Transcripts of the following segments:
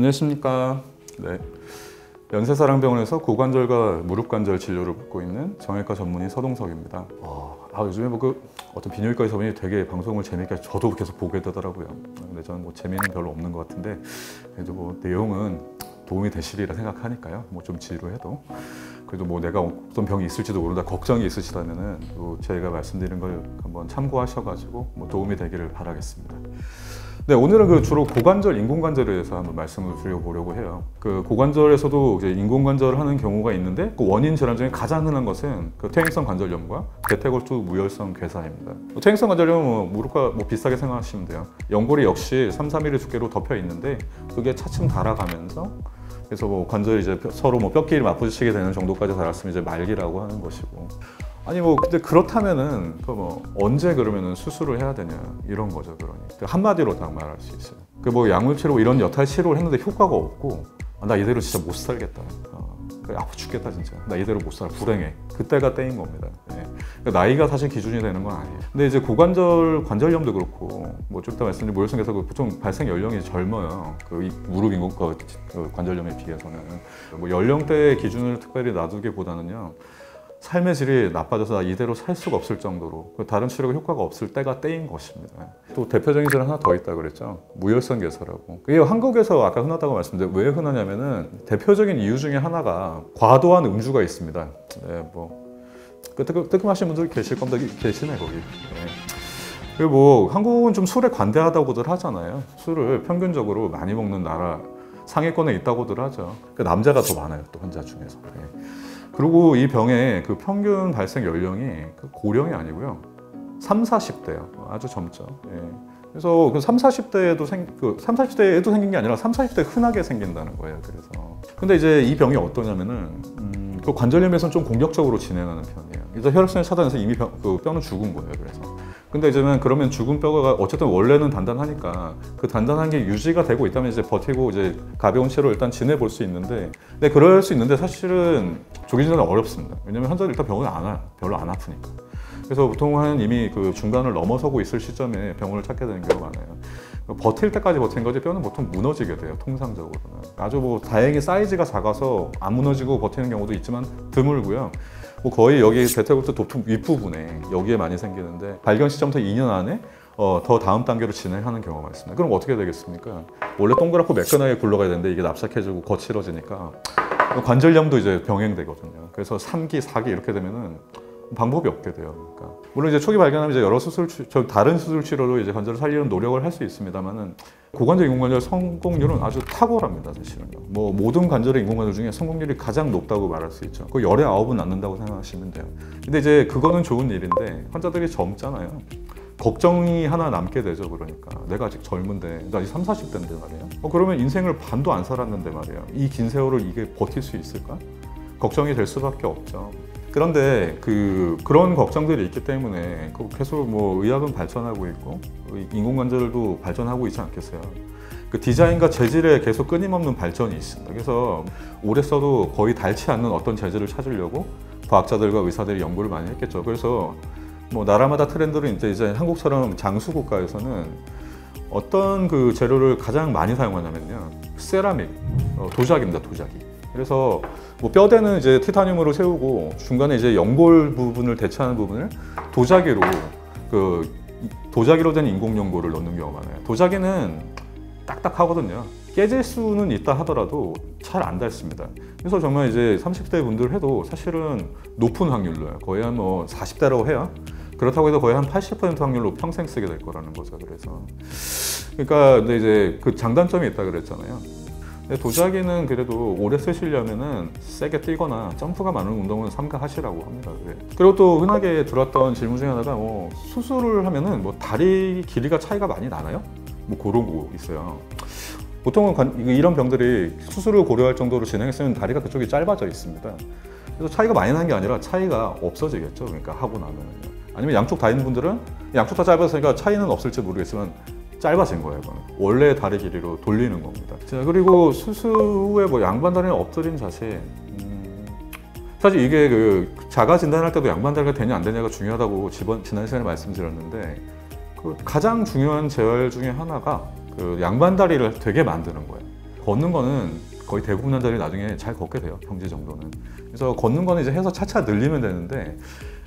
안녕하십니까. 네. 연세사랑병원에서 고관절과 무릎관절 진료를 받고 있는 정형외과 전문의 서동석입니다. 요즘에 어떤 비뇨기과 전문의 되게 방송을 재미있게 저도 계속 보게 되더라고요. 근데 저는 재미는 별로 없는 것 같은데 그래도 내용은 도움이 되시리라 생각하니까요. 좀 지루해도 그래도 내가 어떤 병이 있을지도 모른다 걱정이 있으시다면은 제가 말씀드린 걸 한번 참고하셔가지고 도움이 되기를 바라겠습니다. 네, 오늘은 주로 고관절, 인공관절에 대해서 한번 말씀을 드려보려고 해요. 고관절에서도 이제 인공관절을 하는 경우가 있는데 원인 질환 중에 가장 흔한 것은 퇴행성 관절염과 대퇴골두 무혈성 괴사입니다. 퇴행성 관절염은 무릎과 비슷하게 생각하시면 돼요. 연골이 역시 3~4mm 두께로 덮여 있는데 그게 차츰 닳아가면서 그래서 관절이 이제 서로 뼈끼리 맞부딪히게 되는 정도까지 닳았으면 이제 말기라고 하는 것이고. 아니 근데 그렇다면은 언제 그러면은 수술을 해야 되냐 이런 거죠. 한마디로 딱 말할 수 있어요. 약물 치료 이런 여타 치료를 했는데 효과가 없고 나 이대로 진짜 못 살겠다. 아파 죽겠다 진짜. 나 이대로 못 살아. 불행해. 그때가 때인 겁니다. 나이가 사실 기준이 되는 건 아니에요. 근데 이제 고관절 관절염도 그렇고 좀 이따 말씀드린 무혈성 괴사 보통 발생 연령이 젊어요. 무릎 인공 관절염에 비해서는 연령대의 기준을 특별히 놔두기보다는요. 삶의 질이 나빠져서 나 이대로 살 수가 없을 정도로 다른 치료가 효과가 없을 때가 때인 것입니다. 또 대표적인 질환 하나 더 있다고 그랬죠. 무혈성 괴사라고. 그게 한국에서 아까 흔하다고 말씀드렸는데 왜 흔하냐면은 대표적인 이유 중에 하나가 과도한 음주가 있습니다. 네, 뜨끔하신 분들 계실 겁니다. 계시네 거기. 네. 그리고 한국은 좀 술에 관대하다고들 하잖아요. 술을 평균적으로 많이 먹는 나라 상위권에 있다고들 하죠. 남자가 더 많아요. 또 환자 중에서. 네. 그리고 이 병의 평균 발생 연령이 고령이 아니고요. 30~40대예요. 아주 젊죠. 예. 그래서 30~40대에도 30~40대에도 생긴 게 아니라 30~40대 흔하게 생긴다는 거예요. 그래서. 근데 이제 이 병이 어떠냐면은 관절염에서는 좀 공격적으로 진행하는 편이에요. 그래서 혈액순환을 차단해서 이미 뼈는 죽은 거예요. 그래서. 근데 이제는 그러면 죽은 뼈가 어쨌든 원래는 단단하니까 그 단단한 게 유지가 되고 있다면 이제 버티고 이제 가벼운 치료 일단 지내볼 수 있는데, 근데 그럴 수 있는데 사실은 조기 진단은 어렵습니다. 왜냐면 환자들 일단 병원에 안 와요. 별로 안 아프니까. 그래서 보통은 이미 중간을 넘어서고 있을 시점에 병원을 찾게 되는 경우가 많아요. 버틸 때까지 버틴 거지 뼈는 보통 무너지게 돼요. 통상적으로는. 아주 다행히 사이즈가 작아서 안 무너지고 버티는 경우도 있지만 드물고요. 거의 여기 대퇴골두 도품 윗부분에 여기에 많이 생기는데 발견 시점부터 2년 안에 더 다음 단계로 진행하는 경우가 있습니다. 그럼 어떻게 되겠습니까? 원래 동그랗고 매끈하게 굴러가야 되는데 이게 납작해지고 거칠어지니까 관절염도 이제 병행되거든요. 그래서 3기, 4기 이렇게 되면은 방법이 없게 돼요. 그러니까 물론 이제 초기 발견하면 이제 여러 다른 수술 치료로 이제 관절을 살리는 노력을 할 수 있습니다만은 고관절 인공관절 성공률은 아주 탁월합니다. 사실은요. 모든 관절의 인공관절 중에 성공률이 가장 높다고 말할 수 있죠. 그 열의 9은 낫는다고 생각하시면 돼요. 근데 이제 그거는 좋은 일인데 환자들이 젊잖아요. 걱정이 하나 남게 되죠. 그러니까 내가 아직 젊은데 나 아직 30~40대인데 말이에요. 그러면 인생을 반도 안 살았는데 말이에요. 이 긴 세월을 이게 버틸 수 있을까? 걱정이 될 수밖에 없죠. 그런데 그런 걱정들이 있기 때문에 계속 의학은 발전하고 있고 인공관절도 발전하고 있지 않겠어요. 디자인과 재질에 계속 끊임없는 발전이 있습니다. 그래서 오래 써도 거의 닳지 않는 어떤 재질을 찾으려고 과학자들과 의사들이 연구를 많이 했겠죠. 그래서 나라마다 트렌드로 이제 한국처럼 장수국가에서는 어떤 재료를 가장 많이 사용하냐면요. 세라믹, 도자기입니다. 도자기. 그래서 뼈대는 이제 티타늄으로 세우고 중간에 이제 연골 부분을 대체하는 부분을 도자기로 도자기로 된 인공 연골을 넣는 경우가 많아요. 도자기는 딱딱하거든요. 깨질 수는 있다 하더라도 잘 안 닳습니다. 그래서 정말 이제 30대 분들 해도 사실은 높은 확률로요. 거의 한 40대라고 해요. 그렇다고 해서 거의 한 80% 확률로 평생 쓰게 될 거라는 거죠. 그러니까 근데 이제 장단점이 있다 그랬잖아요. 도자기는 그래도 오래 쓰시려면은 세게 뛰거나 점프가 많은 운동은 삼가하시라고 합니다. 그리고 또 흔하게 들었던 질문 중에 하나가 수술을 하면은 다리 길이가 차이가 많이 나나요? 그런 거 있어요. 보통은 이런 병들이 수술을 고려할 정도로 진행했으면 다리가 그쪽이 짧아져 있습니다. 그래서 차이가 많이 나는 게 아니라 차이가 없어지겠죠. 그러니까 하고 나면은요. 아니면 양쪽 다 있는 분들은 양쪽 다 짧았으니까 차이는 없을지 모르겠지만 짧아진 거예요. 원래 다리 길이로 돌리는 겁니다. 자, 그리고 수술 후에 양반다리는 엎드린 자세. 사실 이게 자가 진단할 때도 양반다리가 되냐 안 되냐가 중요하다고 지난 시간에 말씀드렸는데 가장 중요한 재활 중에 하나가 양반다리를 되게 만드는 거예요. 걷는 거는 거의 대부분 환자들이 나중에 잘 걷게 돼요. 평지 정도는. 그래서 걷는 거는 이제 해서 차차 늘리면 되는데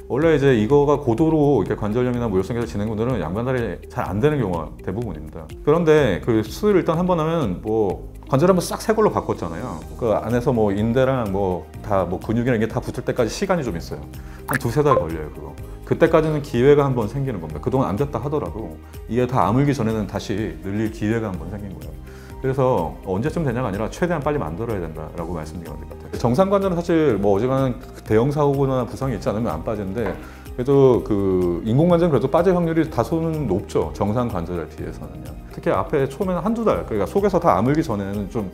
원래 이제 이거가 고도로 이렇게 관절염이나 무혈성계열 진행 분들은 양반다리 잘 안 되는 경우가 대부분입니다. 그런데 그 수술 일단 한 번 하면 뭐 관절 한번 싹 새 걸로 바꿨잖아요. 그 안에서 뭐 인대랑 뭐 다 뭐 근육이랑 이게 다 붙을 때까지 시간이 좀 있어요. 한 2-3달 걸려요, 그거. 그때까지는 기회가 한번 생기는 겁니다. 그동안 안 됐다 하더라도 이게 다 아물기 전에는 다시 늘릴 기회가 한번 생긴 거예요. 그래서 언제쯤 되냐가 아니라 최대한 빨리 만들어야 된다라고 말씀드리면 될 것 같아요. 정상관절은 사실 뭐 어지간한 대형 사고나 부상이 있지 않으면 안 빠지는데 그래도 그 인공관절은 그래도 빠질 확률이 다소는 높죠. 정상관절에 비해서는요. 특히 앞에 처음에는 1-2달, 그러니까 속에서 다 아물기 전에는 좀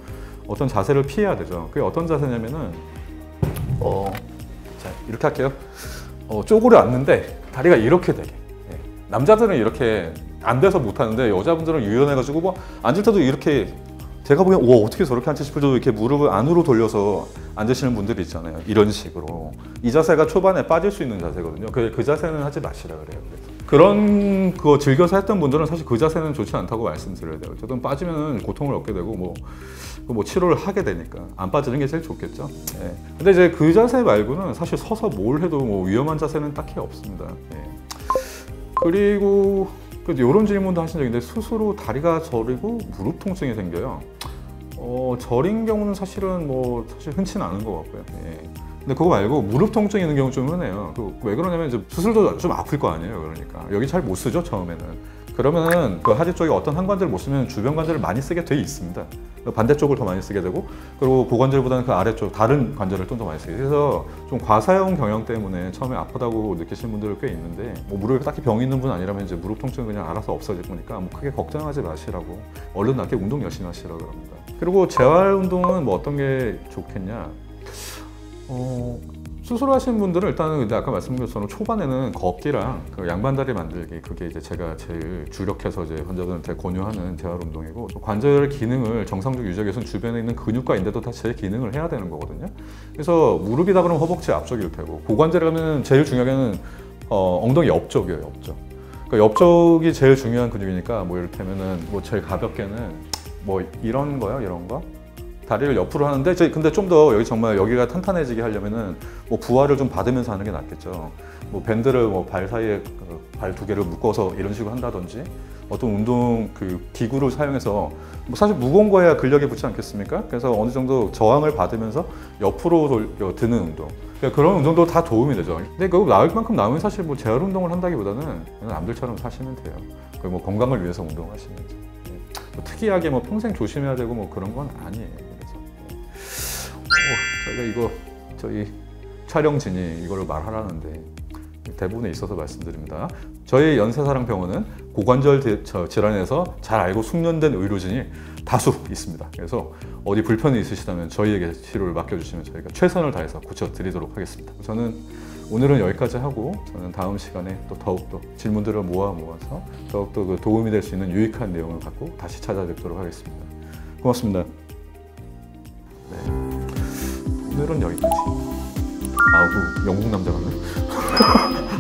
어떤 자세를 피해야 되죠. 그게 어떤 자세냐면은 자, 이렇게 할게요. 쪼그려 앉는데 다리가 이렇게 되게. 예. 남자들은 이렇게 안 돼서 못 하는데 여자분들은 유연해가지고 뭐 앉을 때도 이렇게 제가 보기엔 와 어떻게 저렇게 앉지 싶을 정도로 이렇게 무릎을 안으로 돌려서 앉으시는 분들이 있잖아요. 이런 식으로 이 자세가 초반에 빠질 수 있는 자세거든요. 그 자세는 하지 마시라 그래요. 그런 거 즐겨서 했던 분들은 사실 그 자세는 좋지 않다고 말씀드려야 돼요. 어쨌든 빠지면 고통을 얻게 되고 뭐 치료를 하게 되니까 안 빠지는 게 제일 좋겠죠. 예. 근데 이제 그 자세 말고는 사실 서서 뭘 해도 뭐 위험한 자세는 딱히 없습니다. 예. 그리고 이런 질문도 하신 적인데 수술 후 다리가 저리고 무릎 통증이 생겨요. 저린 경우는 사실은 사실 흔치는 않은 것 같고요. 예. 근데 그거 말고 무릎 통증이 있는 경우 좀 흔해요. 왜 그러냐면 이제 수술도 좀 아플 거 아니에요. 그러니까 여기 잘 못 쓰죠 처음에는. 그러면은 그 하지 쪽에 어떤 한 관절을 못 쓰면 주변 관절을 많이 쓰게 돼 있습니다. 반대쪽을 더 많이 쓰게 되고 그리고 고관절보다는 그 아래쪽 다른 관절을 좀 더 많이 쓰게 돼요. 그래서 좀 과사용 경향 때문에 처음에 아프다고 느끼시는 분들 꽤 있는데 뭐 무릎에 딱히 병이 있는 분 아니라면 이제 무릎 통증은 그냥 알아서 없어질 거니까 뭐 크게 걱정하지 마시라고 얼른 낫게 운동 열심히 하시라고 합니다. 그리고 재활 운동은 뭐 어떤 게 좋겠냐? 수술하신 분들은 일단은 근데 아까 말씀드린 것처럼 초반에는 걷기랑 그 양반다리 만들기 그게 이제 제가 제일 주력해서 이제 환자분한테 권유하는 재활 운동이고 관절 기능을 정상적으로 유지하기 위해서는 주변에 있는 근육과 인대도 다 제 기능을 해야 되는 거거든요. 그래서 무릎이다 그러면 허벅지 앞쪽일 테고 고관절이라면 제일 중요하게는 엉덩이 옆쪽이에요, 옆쪽. 그러니까 옆쪽이 제일 중요한 근육이니까 뭐 이를테면은 뭐 제일 가볍게는 뭐 이런 거요, 이런 거. 다리를 옆으로 하는데 근데 좀 더 여기 정말 여기가 탄탄해지게 하려면은 뭐 부하를 좀 받으면서 하는 게 낫겠죠. 뭐 밴드를 뭐 발 사이에 발 2개를 묶어서 이런 식으로 한다든지 어떤 운동 그 기구를 사용해서 뭐 사실 무거운 거야 근력이 붙지 않겠습니까? 그래서 어느 정도 저항을 받으면서 옆으로 드는 운동. 그러니까 그런 운동도 다 도움이 되죠. 근데 그거 나을 만큼 나오면 사실 뭐 재활 운동을 한다기보다는 그냥 남들처럼 사시면 돼요. 뭐 건강을 위해서 운동하시면 돼요. 뭐 특이하게 뭐 평생 조심해야 되고 뭐 그런 건 아니에요. 저희가 저희 촬영진이 이거를 말하라는데 대부분에 있어서 말씀드립니다. 저희 연세사랑병원은 고관절 질환에서 잘 알고 숙련된 의료진이 다수 있습니다. 그래서 어디 불편이 있으시다면 저희에게 치료를 맡겨주시면 저희가 최선을 다해서 고쳐드리도록 하겠습니다. 저는 오늘은 여기까지 하고 저는 다음 시간에 또 더욱더 질문들을 모아서 더욱더 그 도움이 될 수 있는 유익한 내용을 갖고 다시 찾아뵙도록 하겠습니다. 고맙습니다. 네. 오늘은 여기까지. 아우 영국 남자 같네.